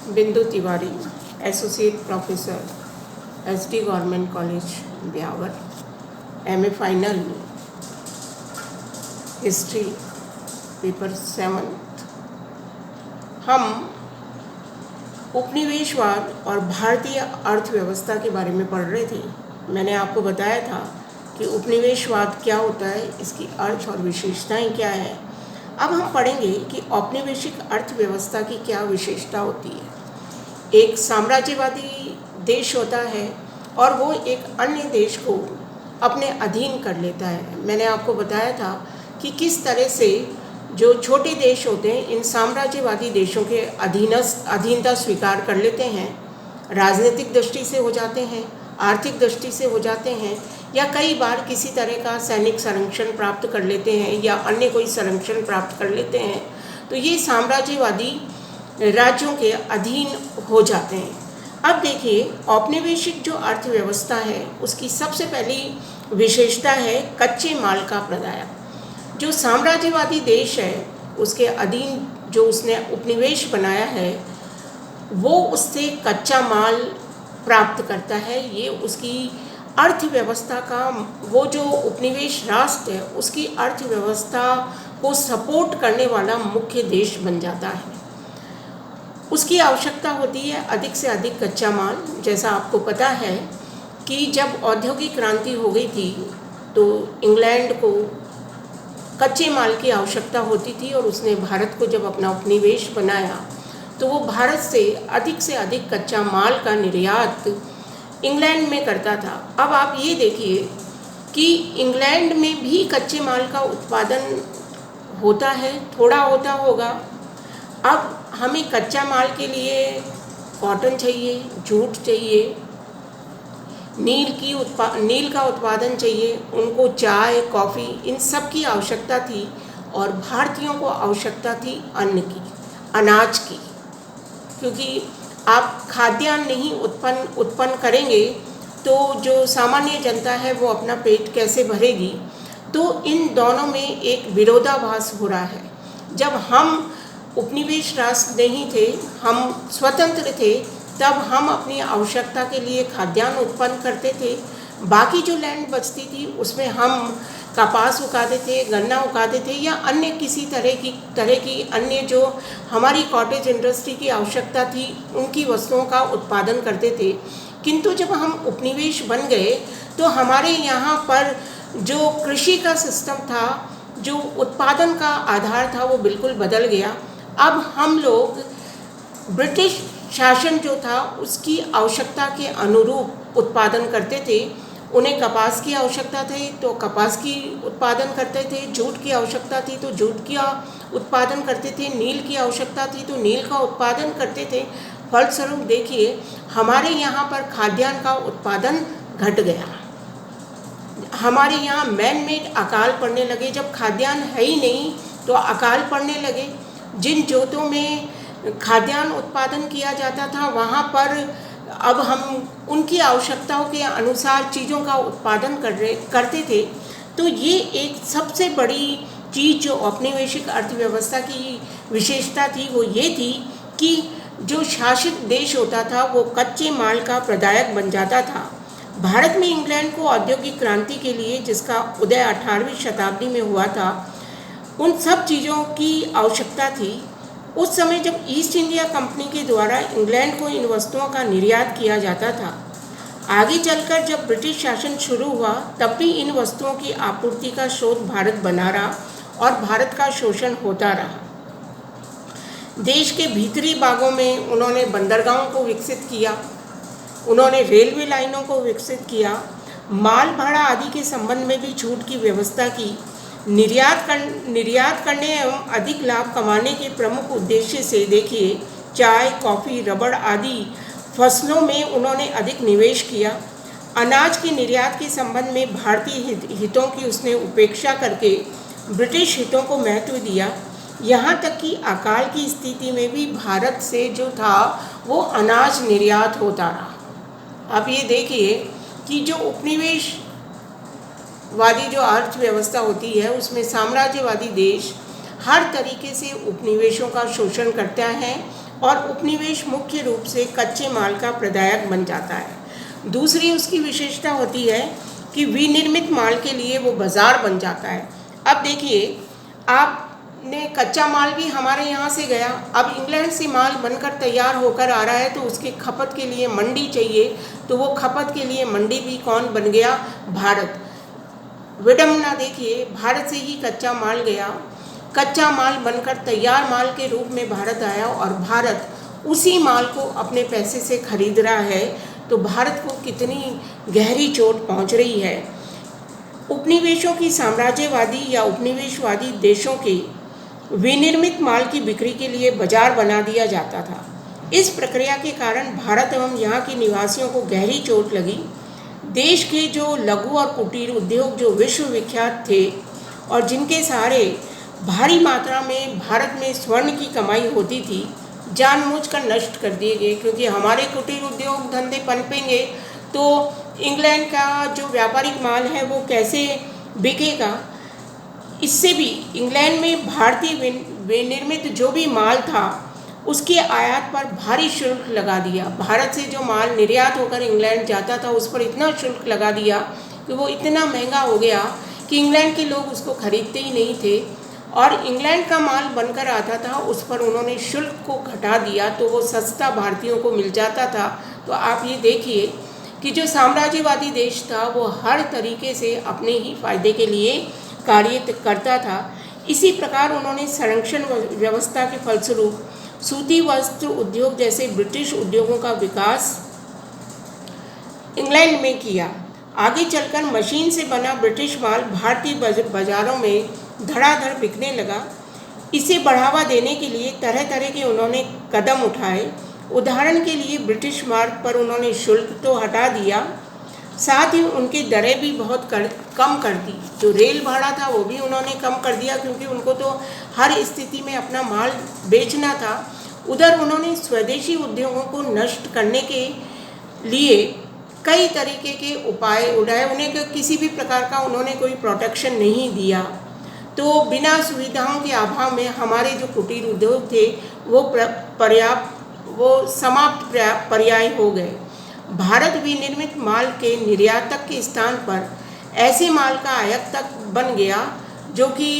बिंदु Tiwari, associate professor, SD government college Beawar, MA final history, paper 7। हम उपनिवेशवाद और भारतीय अर्थव्यवस्था के बारे में पढ़ रहे थे। मैंने आपको बताया था कि उपनिवेशवाद क्या होता है, इसकी अर्थ और विशेषताएं क्या है। अब हम पढ़ेंगे कि औपनिवेशिक अर्थव्यवस्था की क्या विशेषता होती है। एक साम्राज्यवादी देश होता है और वो एक अन्य देश को अपने अधीन कर लेता है। मैंने आपको बताया था कि किस तरह से जो छोटे देश होते हैं इन साम्राज्यवादी देशों के अधीनता स्वीकार कर लेते हैं। राजनीतिक दृष्टि से हो जाते हैं, आर्थिक दृष्टि से हो जाते हैं, या कई बार किसी तरह का सैनिक संरक्षण प्राप्त कर लेते हैं या अन्य कोई संरक्षण प्राप्त कर लेते हैं। तो ये साम्राज्यवादी राज्यों के अधीन हो जाते हैं। अब देखिए, औपनिवेशिक जो अर्थव्यवस्था है उसकी सबसे पहली विशेषता है कच्चे माल का प्रदायक। जो साम्राज्यवादी देश है उसके अधीन जो उसने उपनिवेश बनाया है वो उससे कच्चा माल प्राप्त करता है। ये उसकी अर्थव्यवस्था का, वो जो उपनिवेश राष्ट्र है उसकी अर्थव्यवस्था को सपोर्ट करने वाला मुख्य देश बन जाता है। उसकी आवश्यकता होती है अधिक से अधिक कच्चा माल। जैसा आपको पता है कि जब औद्योगिक क्रांति हो गई थी तो इंग्लैंड को कच्चे माल की आवश्यकता होती थी और उसने भारत को जब अपना उपनिवेश बनाया तो वो भारत से अधिक कच्चा माल का निर्यात इंग्लैंड में करता था। अब आप ये देखिए कि इंग्लैंड में भी कच्चे माल का उत्पादन होता है, थोड़ा होता होगा। अब हमें कच्चा माल के लिए कॉटन चाहिए, जूट चाहिए, नील का उत्पादन चाहिए, उनको चाय, कॉफ़ी, इन सब की आवश्यकता थी। और भारतीयों को आवश्यकता थी अन्न की, अनाज की, क्योंकि आप खाद्यान्न नहीं उत्पन्न करेंगे तो जो सामान्य जनता है वो अपना पेट कैसे भरेगी। तो इन दोनों में एक विरोधाभास हो रहा है। जब हम उपनिवेश राष्ट्र नहीं थे, हम स्वतंत्र थे, तब हम अपनी आवश्यकता के लिए खाद्यान्न उत्पन्न करते थे। बाकी जो लैंड बचती थी उसमें हम कपास उगाते थे, गन्ना उगाते थे, या अन्य किसी तरह की अन्य जो हमारी कॉटेज इंडस्ट्री की आवश्यकता थी उनकी वस्तुओं का उत्पादन करते थे। किंतु जब हम उपनिवेश बन गए तो हमारे यहाँ पर जो कृषि का सिस्टम था, जो उत्पादन का आधार था, वो बिल्कुल बदल गया। अब हम लोग ब्रिटिश शासन जो था उसकी आवश्यकता के अनुरूप उत्पादन करते थे। उन्हें कपास की आवश्यकता थी तो कपास की उत्पादन करते थे, जूट की आवश्यकता थी तो जूट का उत्पादन करते थे, नील की आवश्यकता थी तो नील का उत्पादन करते थे। फलस्वरूप देखिए हमारे यहाँ पर खाद्यान्न का उत्पादन घट गया। हमारे यहाँ मैन मेड अकाल पड़ने लगे। जब खाद्यान्न है ही नहीं तो अकाल पड़ने लगे। जिन जोतों में खाद्यान्न उत्पादन किया जाता था वहाँ पर अब हम उनकी आवश्यकताओं के अनुसार चीज़ों का उत्पादन करते थे। तो ये एक सबसे बड़ी चीज़ जो औपनिवेशिक अर्थव्यवस्था की विशेषता थी वो ये थी कि जो शासित देश होता था वो कच्चे माल का प्रदायक बन जाता था। भारत में इंग्लैंड को औद्योगिक क्रांति के लिए, जिसका उदय 18वीं शताब्दी में हुआ था, उन सब चीज़ों की आवश्यकता थी। उस समय जब ईस्ट इंडिया कंपनी के द्वारा इंग्लैंड को इन वस्तुओं का निर्यात किया जाता था। आगे चलकर जब ब्रिटिश शासन शुरू हुआ तब भी इन वस्तुओं की आपूर्ति का स्रोत भारत बना रहा और भारत का शोषण होता रहा। देश के भीतरी भागों में उन्होंने बंदरगाहों को विकसित किया, उन्होंने रेलवे लाइनों को विकसित किया, माल भाड़ा आदि के संबंध में भी छूट की व्यवस्था की। निर्यात करने एवं अधिक लाभ कमाने के प्रमुख उद्देश्य से देखिए चाय, कॉफ़ी, रबड़ आदि फसलों में उन्होंने अधिक निवेश किया। अनाज के निर्यात के संबंध में भारतीय हितों की उसने उपेक्षा करके ब्रिटिश हितों को महत्व दिया। यहाँ तक कि अकाल की स्थिति में भी भारत से जो था वो अनाज निर्यात होता रहा। अब ये देखिए कि जो उपनिवेशवादी जो अर्थव्यवस्था होती है उसमें साम्राज्यवादी देश हर तरीके से उपनिवेशों का शोषण करता है और उपनिवेश मुख्य रूप से कच्चे माल का प्रदायक बन जाता है। दूसरी उसकी विशेषता होती है कि विनिर्मित माल के लिए वो बाज़ार बन जाता है। अब देखिए, आपने कच्चा माल भी हमारे यहाँ से गया, अब इंग्लैंड से माल बनकर तैयार होकर आ रहा है तो उसके खपत के लिए मंडी चाहिए, तो वो खपत के लिए मंडी भी कौन बन गया? भारत। विडंबना देखिए, भारत से ही कच्चा माल गया, कच्चा माल बनकर तैयार माल के रूप में भारत आया और भारत उसी माल को अपने पैसे से खरीद रहा है। तो भारत को कितनी गहरी चोट पहुंच रही है। उपनिवेशों की साम्राज्यवादी या उपनिवेशवादी देशों के विनिर्मित माल की बिक्री के लिए बाजार बना दिया जाता था। इस प्रक्रिया के कारण भारत एवं यहाँ के निवासियों को गहरी चोट लगी। देश के जो लघु और कुटीर उद्योग जो विश्व विख्यात थे और जिनके सहारे भारी मात्रा में भारत में स्वर्ण की कमाई होती थी, जानबूझकर नष्ट कर दिए गए, क्योंकि हमारे कुटीर उद्योग धंधे पनपेंगे तो इंग्लैंड का जो व्यापारिक माल है वो कैसे बिकेगा। इससे भी इंग्लैंड में भारतीय विनिर्मित जो भी माल था उसके आयात पर भारी शुल्क लगा दिया। भारत से जो माल निर्यात होकर इंग्लैंड जाता था उस पर इतना शुल्क लगा दिया कि वो इतना महंगा हो गया कि इंग्लैंड के लोग उसको खरीदते ही नहीं थे, और इंग्लैंड का माल बनकर आता था उस पर उन्होंने शुल्क को घटा दिया तो वो सस्ता भारतीयों को मिल जाता था। तो आप ये देखिए कि जो साम्राज्यवादी देश था वो हर तरीके से अपने ही फायदे के लिए कार्य करता था। इसी प्रकार उन्होंने संरक्षण व्यवस्था के फलस्वरूप सूती वस्त्र उद्योग जैसे ब्रिटिश उद्योगों का विकास इंग्लैंड में किया। आगे चलकर मशीन से बना ब्रिटिश माल भारतीय बाजारों में धड़ाधड़ बिकने लगा। इसे बढ़ावा देने के लिए तरह तरह के उन्होंने कदम उठाए। उदाहरण के लिए ब्रिटिश मार्ग पर उन्होंने शुल्क तो हटा दिया, साथ ही उनकी दरें भी बहुत कम कर दी। जो रेल भाड़ा था वो भी उन्होंने कम कर दिया, क्योंकि उनको तो हर स्थिति में अपना माल बेचना था। उधर उन्होंने स्वदेशी उद्योगों को नष्ट करने के लिए कई तरीके के उपाय उठाए। उन्हें किसी भी प्रकार का उन्होंने कोई प्रोटेक्शन नहीं दिया। तो बिना सुविधाओं के अभाव में हमारे जो कुटीर उद्योग थे वो समाप्त पर्याय हो गए। भारत विनिर्मित माल के निर्यातक के स्थान पर ऐसे माल का आयातक बन गया जो कि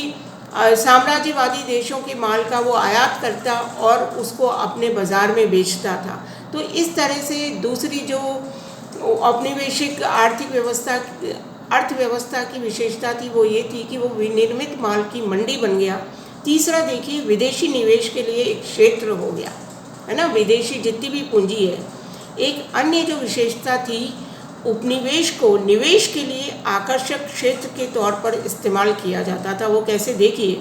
साम्राज्यवादी देशों के माल का वो आयात करता और उसको अपने बाज़ार में बेचता था। तो इस तरह से दूसरी जो औपनिवेशिक अर्थव्यवस्था की विशेषता थी वो ये थी कि वो विनिर्मित माल की मंडी बन गया। तीसरा देखिए, विदेशी निवेश के लिए एक क्षेत्र हो गया, है ना, विदेशी जितनी भी पूंजी है। एक अन्य जो विशेषता थी, उपनिवेश को निवेश के लिए आकर्षक क्षेत्र के तौर पर इस्तेमाल किया जाता था। वो कैसे? देखिए,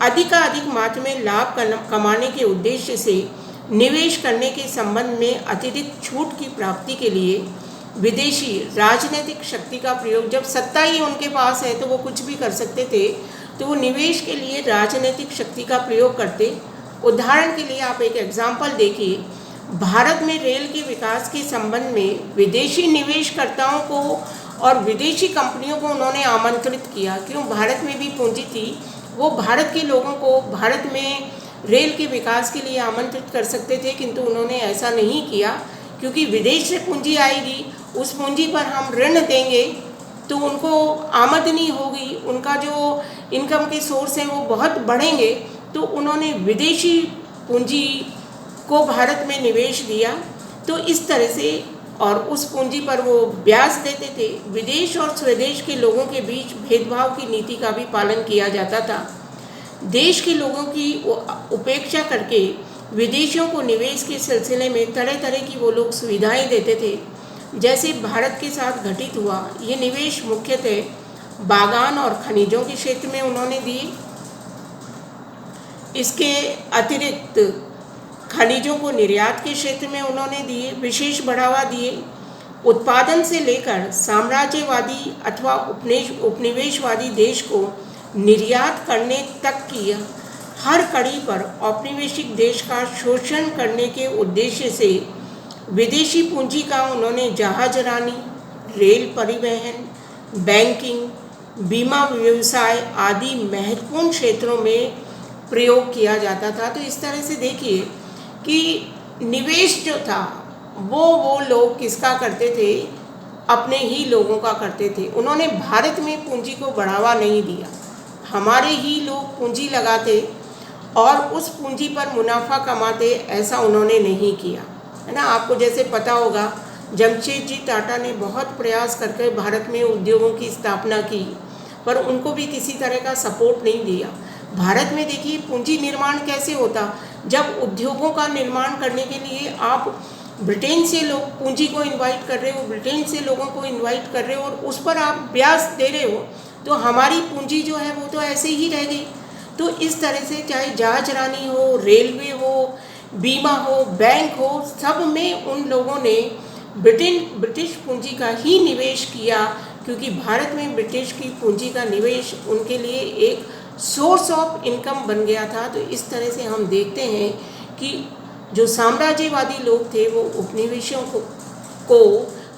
अधिकाधिक मात्रा में लाभ कमाने के उद्देश्य से निवेश करने के संबंध में अतिरिक्त छूट की प्राप्ति के लिए विदेशी राजनीतिक शक्ति का प्रयोग, जब सत्ता ही उनके पास है तो वो कुछ भी कर सकते थे, तो वो निवेश के लिए राजनीतिक शक्ति का प्रयोग करते। उदाहरण के लिए आप एक एग्जाम्पल देखिए, भारत में रेल के विकास के संबंध में विदेशी निवेशकर्ताओं को और विदेशी कंपनियों को उन्होंने आमंत्रित किया। क्यों? भारत में भी पूंजी थी, वो भारत के लोगों को भारत में रेल के विकास के लिए आमंत्रित कर सकते थे, किंतु उन्होंने ऐसा नहीं किया, क्योंकि विदेश से पूंजी आएगी, उस पूंजी पर हम ऋण देंगे तो उनको आमदनी होगी, उनका जो इनकम के सोर्स हैं वो बहुत बढ़ेंगे। तो उन्होंने विदेशी पूंजी को भारत में निवेश दिया। तो इस तरह से, और उस पूंजी पर वो ब्याज देते थे। विदेश और स्वदेश के लोगों के बीच भेदभाव की नीति का भी पालन किया जाता था। देश के लोगों की उपेक्षा करके विदेशियों को निवेश के सिलसिले में तरह तरह की वो लोग सुविधाएं देते थे। जैसे भारत के साथ घटित हुआ, ये निवेश मुख्यतः बागान और खनिजों के क्षेत्र में उन्होंने दिए। इसके अतिरिक्त खनिजों को निर्यात के क्षेत्र में उन्होंने दिए, विशेष बढ़ावा दिए। उत्पादन से लेकर साम्राज्यवादी अथवा उपनिवेशवादी देश को निर्यात करने तक की हर कड़ी पर औपनिवेशिक देश का शोषण करने के उद्देश्य से विदेशी पूंजी का उन्होंने जहाजरानी, रेल परिवहन, बैंकिंग, बीमा व्यवसाय आदि महत्वपूर्ण क्षेत्रों में प्रयोग किया जाता था। तो इस तरह से देखिए कि निवेश जो था वो लोग किसका करते थे, अपने ही लोगों का करते थे। उन्होंने भारत में पूंजी को बढ़ावा नहीं दिया, हमारे ही लोग पूंजी लगाते और उस पूंजी पर मुनाफा कमाते, ऐसा उन्होंने नहीं किया, है ना। आपको जैसे पता होगा जमशेदजी टाटा ने बहुत प्रयास करके भारत में उद्योगों की स्थापना की, पर उनको भी किसी तरह का सपोर्ट नहीं दिया। भारत में देखिए पूंजी निर्माण कैसे होता, जब उद्योगों का निर्माण करने के लिए आप ब्रिटेन से लोग पूंजी को इनवाइट कर रहे हो, ब्रिटेन से लोगों को इनवाइट कर रहे हो और उस पर आप ब्याज दे रहे हो, तो हमारी पूंजी जो है वो तो ऐसे ही रह गई। तो इस तरह से चाहे जहाज रानी हो, रेलवे हो, बीमा हो, बैंक हो, सब में उन लोगों ने ब्रिटिश पूंजी का ही निवेश किया, क्योंकि भारत में ब्रिटिश की पूंजी का निवेश उनके लिए एक सोर्स ऑफ इनकम बन गया था। तो इस तरह से हम देखते हैं कि जो साम्राज्यवादी लोग थे वो उपनिवेशों को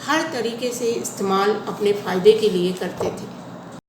हर तरीके से इस्तेमाल अपने फ़ायदे के लिए करते थे।